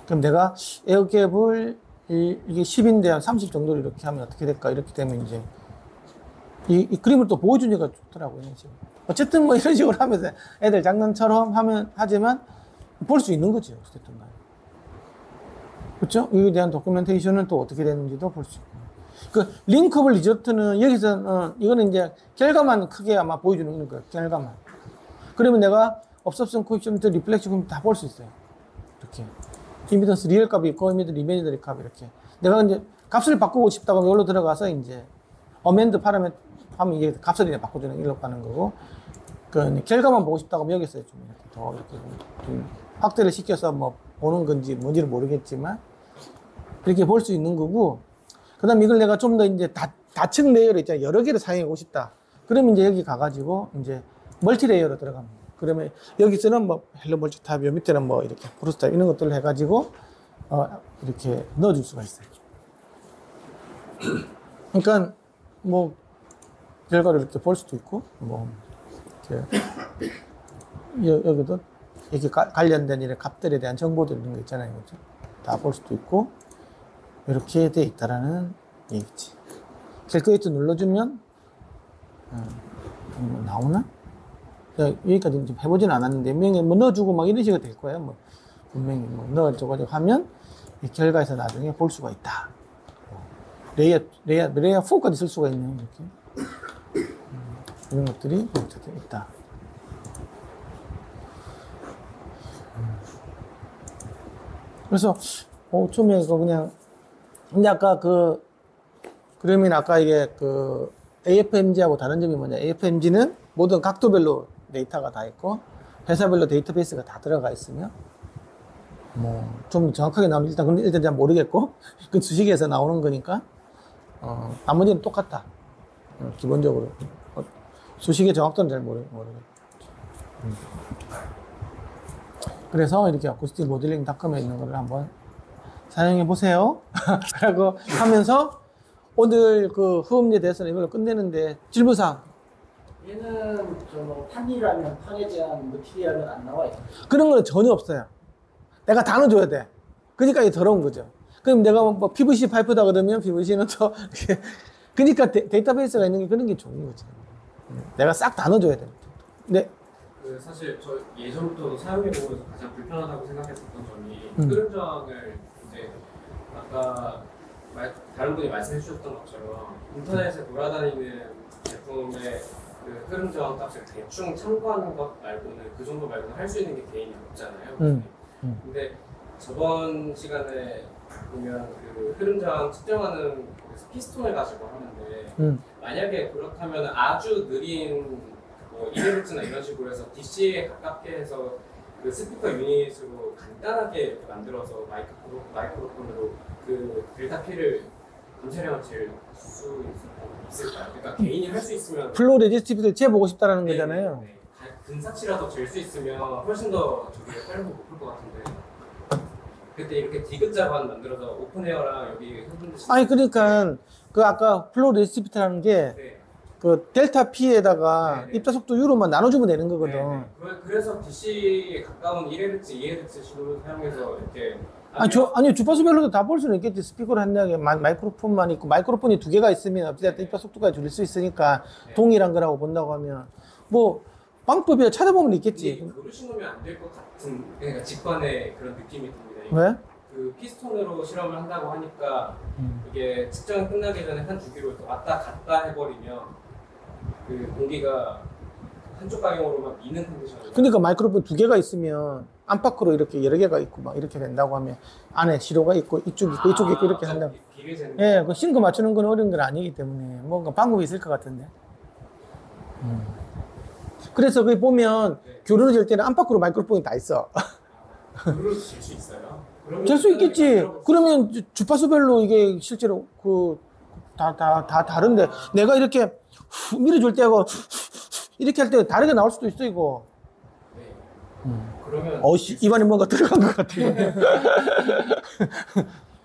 그럼 내가 에어갭을 이게 10인데 한 30 정도로 이렇게 하면 어떻게 될까? 이렇게 되면 이제 이 그림을 또 보여주니까 좋더라고요. 이런 식으로. 어쨌든 뭐 이런 식으로 하면서 애들 장난처럼 하지만 볼 수 있는 거죠. 어쨌든 간에. 그렇죠? 이에 대한 도큐멘테이션은 또 어떻게 되는지도 볼 수 있고. 그 링커블 리조트는 여기서 이거는 이제 결과만 크게 아마 보여주는 거예요. 결과만. 그러면 내가 업섭션 코에피션트, 리플렉션 코에피션트 다 볼 수 있어요. 이렇게. 임피던스 리얼 값이 있고, 임피던스 이미지너리 값 이렇게. 내가 이제 값을 바꾸고 싶다고 하면 여기로 들어가서 이제 어멘드 파라메터 하면 이게 값을 이제 바꿔주는 일로 가는 거고, 그 결과만 보고 싶다고 하면 여기서 좀 이렇게 더 이렇게 좀 확대를 시켜서 뭐 보는 건지 뭔지를 모르겠지만 이렇게 볼 수 있는 거고, 그 다음에 이걸 내가 좀 더 이제 다층 레이어를 있잖아요. 여러 개를 사용하고 싶다. 그러면 이제 여기 가가지고 이제 멀티 레이어로 들어갑니다. 그러면 여기서는 뭐 헬로 볼트 탑, 요 밑에는 뭐 이렇게 브루스 탑 이런 것들을 해가지고 이렇게 넣어줄 수가 있어요. 그러니까 뭐 결과를 이렇게 볼 수도 있고 뭐 이렇게 여기도 이렇게 관련된 이런 값들에 대한 정보들 이런 거 있잖아요, 그렇죠? 다 볼 수도 있고 이렇게 돼 있다라는 얘기지. 캘쿠레이터 눌러주면 뭐 나오나? 여기까지 좀 해보진 않았는데 분명히 뭐 넣어주고 막 이런 식으로 될 거예요. 뭐 분명히 뭐 넣어줘가지고 하면 이 결과에서 나중에 볼 수가 있다. 레이어 4까지 쓸 수가 있는 이렇게 이런 것들이 이렇게 있다. 그래서 처음에 그냥 근데 아까 그러면 아까 이게 AFMG하고 다른 점이 뭐냐? AFMG는 모든 각도별로 데이터가 다 있고 회사별로 데이터베이스가 다 들어가 있으며 뭐 좀 정확하게 나오면 일단 잘 모르겠고 그 주식에서 나오는 거니까 나머지는 똑같다. 기본적으로 수식의 정확도는 잘 모르겠고 그래서 이렇게 어쿠스틱 모델링닷컴에 있는 거를 한번 사용해 보세요. 라고 하면서 오늘 그 흐음제에 대해서는 이걸 끝내는데 질문사항. 얘는 판이라면 판에 대한 머티리얼은 안 나와요. 그런 거는 전혀 없어요. 내가 다 넣어줘야 돼. 그러니까 이게 더러운 거죠. 그럼 내가 뭐 PVC 파이프다 그러면 PVC는 또 그러니까 데이터베이스가 있는 게 그런 게 좋은 거지. 내가 싹 다 넣어줘야 돼. 네. 사실 저 예전부터 사용해보면서 가장 불편하다고 생각했었던 점이 흐름정을 이제 아까 다른 분이 말씀해 주셨던 것처럼 인터넷에 돌아다니는 제품의 그 흐름정 값을 대충 참고하는 것 말고는 그 정도 말고는 할 수 있는 게 개인이 없잖아요. 근데 저번 시간에 보면 그 흐름정 측정하는 피스톤을 가지고 하는데 만약에 그렇다면 아주 느린 뭐 1Hz나 이런 식으로 해서 DC에 가깝게 해서 그 스피커 유닛으로 간단하게 이렇게 만들어서 마이크로폰으로 그 델타 P를 검체량을 잴 수 있을까요? 그러니까 개인이 할 수 있으면 플로우 레지스티비티를 재보고 싶다라는 거잖아요. 네. 근사치라도 잴 수 있으면 훨씬 더 저기가 짧고 높을 것 같은데 그때 이렇게 디귿자만 만들어서 오픈에어랑 여기 흔들듯이 아니 그러니까 그 아까 플로우 레지스티비티라는 게 네. 그 델타 P에다가 네네. 입자 속도 U로만 나눠주면 되는 거거든. 네. 그래서 DC에 가까운 1Hz, 2Hz 신호를 사용해서 이렇게 아니 주파수별로도 다 볼 수는 있겠지. 스피커를 한다게 마이크로폰만 있고 마이크로폰이 2개가 있으면 어찌됐든 입자 속도까지 줄일 수 있으니까 네. 동일한 거라고 본다고 하면 뭐 방법이 찾아보면 있겠지. 그릇이 놓으면 안 될 것 같은 그러니까 직관의 그런 느낌이 듭니다. 왜? 그 피스톤으로 실험을 한다고 하니까 이게 측정이 끝나기 전에 한 주기로 왔다 갔다 해버리면 그 공기가 한쪽 방향으로만 미는 컨디션이 그러니까 마이크로폰 2개가 있으면 안팎으로 이렇게 여러 개가 있고 막 이렇게 된다고 하면 안에 시로가 있고 이쪽 있고 이쪽 있고 이렇게 한다고. 비례 재는 예, 그 싱크 맞추는 건 어려운 건 아니기 때문에 뭔가 방법이 있을 것 같은데. 그래서 거기 보면 네. 교류를 잴 때는 안팎으로 마이크로폰이 다 있어. 그릇 잴수 있어요? 잴 수 있겠지. 그러면 주파수별로 이게 실제로 다 다른데 내가 이렇게 밀어줄 때하고 이렇게 할 때 다르게 나올 수도 있어 이거. 네. 그러면 입안에 뭔가 들어간 것 같아.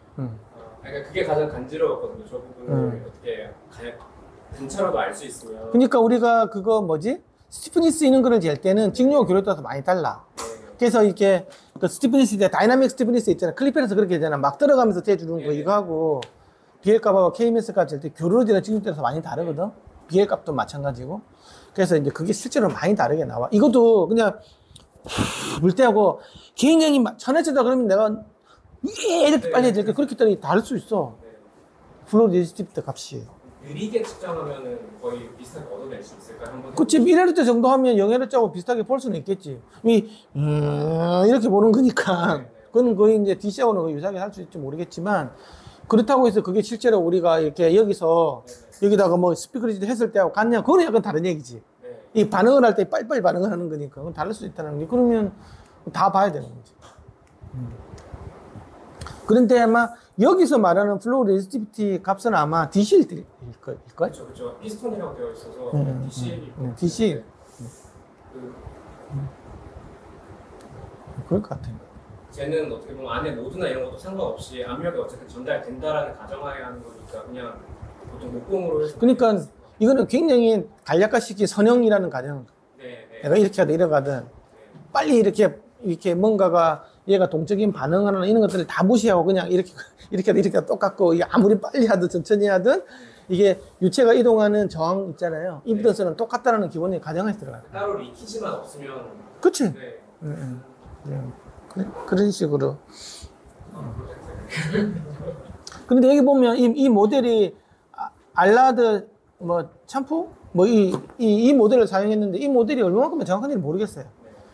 그러니까 그게 가장 간지러웠거든요. 저 부분을 어떻게 근처라도 알 수 있으면. 그러니까 우리가 그거 뭐지? 스티프니스 있는 거를 잴 때는 직류와 교류에 따라서 많이 달라. 네. 그래서 이렇게 그 스티프니스 때 다이나믹 스티프니스 있잖아. 클리퍼에서 그렇게 되잖아. 막 들어가면서 재주는 거 이거 하고 BL 값하고 KMS 값 잴 때 교류로 되는 직류 따라서 많이 다르거든. BL 값도 마찬가지고. 그래서 이제 그게 실제로 많이 다르게 나와. 이것도 그냥 물때하고 개인량이 1000H다 그러면 내가 이렇게 빨리 해야 돼. 그렇기 때문에 다를 수 있어. 네. 플로우 레지스티비티 값이. 느리게 측정하면은 거의 비슷하게 얻어낼 수 있을까요? 한번 그치, 1Hz 정도 하면 0Hz하고 비슷하게 볼 수는 있겠지. 이렇게 보는 거니까. 그건 거의 이제 DC하고는 유사하게 할 수 있을지 모르겠지만, 그렇다고 해서 그게 실제로 우리가 이렇게 여기서, 여기다가 뭐 스피커리지 했을 때하고 같냐? 그거는 약간 다른 얘기지. 네. 이 반응을 할 때 빨리빨리 반응을 하는 거니까. 그건 다를 수 있다는 게. 그러면 다 봐야 되는 거지. 그런데 아마 여기서 말하는 플로우 레지스티비티 값은 아마 DC일 걸걸? 그렇죠. 피스톤이라고 되어 있어서 DC. DC. 그럴 것 같아요. 쟤는 어떻게 보면 안에 노드나 이런 것도 상관없이 압력이 어쨌든 전달된다라는 가정하에 하는 거니까 그냥 보통 목공으로 해서. 그러니까 이거는 굉장히 간략화시킨 선형이라는 가정. 네, 네. 내가 이렇게 하든 이렇게 하든 빨리 이렇게 뭔가가 얘가 동적인 반응을 하는 이런 것들을 다 무시하고 그냥 이렇게 하든 이렇게 하든 똑같고, 이게 아무리 빨리 하든 천천히 하든 이게 유체가 이동하는 저항 있잖아요. 임피던스는 똑같다는 기본의 가정에서 들어가요. 따로 리키지만 없으면. 그치? 네. 네. 그런 식으로. 그런데 여기 보면 이 모델이 알라드 뭐 샴푸? 뭐 이 모델을 사용했는데 이 모델이 얼마만큼 정확한지 모르겠어요.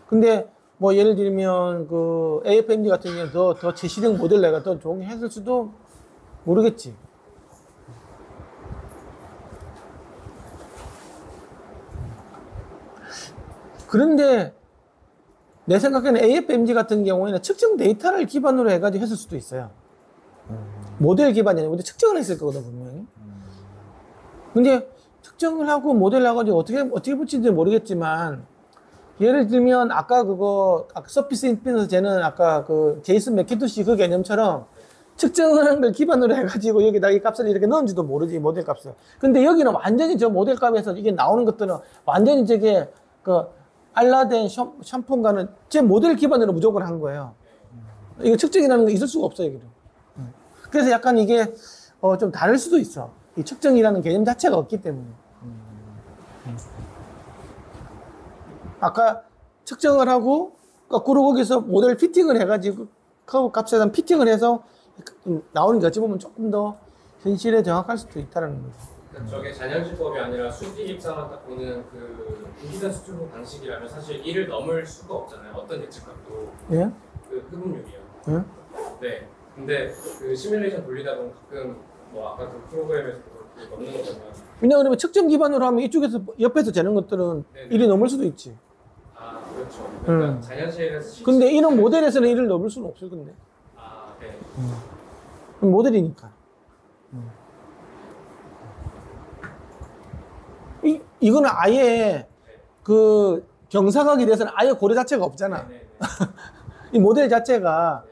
근데 뭐 예를 들면 그 AFMD 같은 경우는 더 최신형 모델 내가 더 좋은 게 했을 수도 모르겠지. 그런데 내 생각에는 AFMG 같은 경우에는 측정 데이터를 기반으로 해가지고 했을 수도 있어요. 모델 기반이 아니고 측정을 했을 거거든, 분명히. 근데 측정을 하고 모델을 해가지고 어떻게 붙인지 모르겠지만, 예를 들면 아까 서피스 임피던스 쟤는 아까 그 제이슨 맥킨토시 그 개념처럼 측정하는 걸 기반으로 해가지고 여기다 이 값을 이렇게 넣은지도 모르지, 모델 값을. 근데 여기는 완전히 저 모델 값에서 이게 나오는 것들은 완전히 저게 알라덴 샴푸인가는 제 모델 기반으로 무조건 한 거예요. 이거 측정이라는 게 있을 수가 없어요, 여기는. 그래서 약간 이게 좀 다를 수도 있어. 이 측정이라는 개념 자체가 없기 때문에. 아까 측정을 하고 거꾸로 거기서 모델 피팅을 해가지고 커브 값에 대한 피팅을 해서 나오는 게 어찌 보면 조금 더 현실에 정확할 수도 있다는 거죠. 그러니까 저게 잔연지법이 아니라 수직 입상을 딱 보는 그 임피던스 추분 방식이라면 사실 1을 넘을 수가 없잖아요. 어떤 예측값도. 예? 그 흡음률이요. 예? 네. 근데 그 시뮬레이션 돌리다 보면 가끔 뭐 아까 그 프로그램에서 그렇게 넘는 거 보면. 왜냐하면 측정 기반으로 하면 이쪽에서 옆에서 재는 것들은 네네. 1이 넘을 수도 있지. 아 그렇죠. 그러니까 잔연시에서. 근데 이런 모델에서는 1을 넘을 수는 없을 건데. 아 네. 모델이니까. 이거는 아예 그 경사각에 대해서는 아예 고려 자체가 없잖아. 네네네. 이 모델 자체가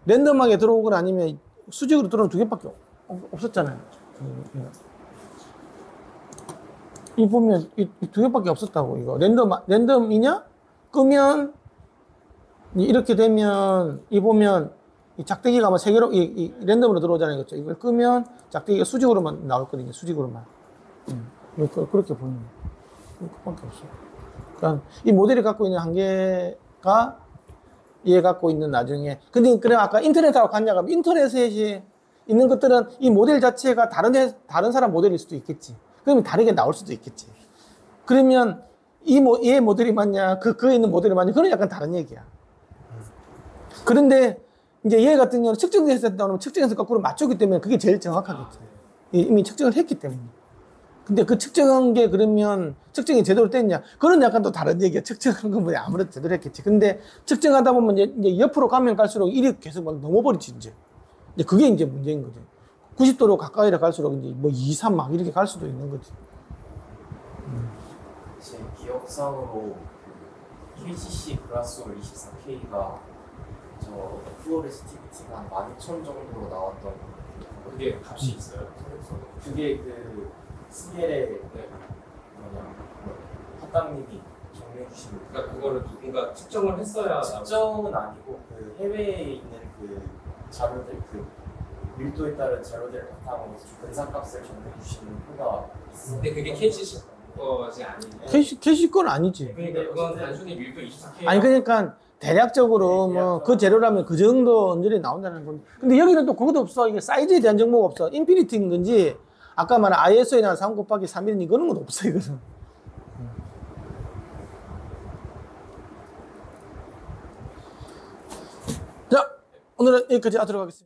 랜덤하게 들어오거나 아니면 수직으로 들어오는 두 개밖에 없었잖아요. 이 보면 이 두 개밖에 없었다고. 이거 랜덤이냐? 끄면 이렇게 되면 이 보면 이 작대기가 아마 세 개로 이 랜덤으로 들어오잖아요. 그렇죠? 이걸 끄면 작대기가 수직으로만 나올거든요. 수직으로만. 그렇게 보이는 그것밖에 없어. 그러니까 이 모델이 갖고 있는 한계가 얘 갖고 있는 나중에. 근데 그래 아까 인터넷하고 같냐 하면 인터넷에 있는 것들은 이 모델 자체가 다른 사람 모델일 수도 있겠지. 그러면 다르게 나올 수도 있겠지. 그러면 얘 모델이 맞냐, 그에 있는 모델이 맞냐, 그건 약간 다른 얘기야. 그런데 이제 얘 같은 경우는 측정해서 나오면 측정해서 거꾸로 맞추기 때문에 그게 제일 정확하겠지. 이미 측정을 했기 때문에. 근데 그 측정한 게 그러면 측정이 제대로 됐냐? 그건 약간 또 다른 얘기야. 측정한 건 뭐야. 아무래도 제대로 했겠지. 근데 측정하다 보면 이제 옆으로 가면 갈수록 일이 계속 막 넘어버리지, 이제. 그게 이제 문제인 거지. 90도로 가까이로 갈수록 이제 뭐 2, 3 막 이렇게 갈 수도 있는 거지. 제 기억상으로 KGC 글라스홀 24K가 저 플로레스티비티가 한 12,000 정도로 나왔던 그게 값이 있어요. 그게 그 스겔의 뭐냐 학당님이 정리해 주신 그러니까 그거를 누군가 측정을 했어야. 측정은 아니고 그 해외에 있는 그 자료들 그 밀도에 따른 자료들을 바탕으로 근사값을 정리해 주시는 표가 있어요. 근데 그게 KCC 것이 아닌데. 캐시 건 아니지. 그러니까 그건 단순히 밀도 24K. 아니 그러니까 대략적으로 뭐 그 재료라면 그 정도 언저리 나온다는 건데. 근데 여기는 또 그것도 없어. 이게 사이즈에 대한 정보가 없어. 인피니티인 건지 아까 말한 ISO에나 3 곱하기 3인 이거는 건 없어 이거는. 자 오늘은 여기까지 하도록 하겠습니다.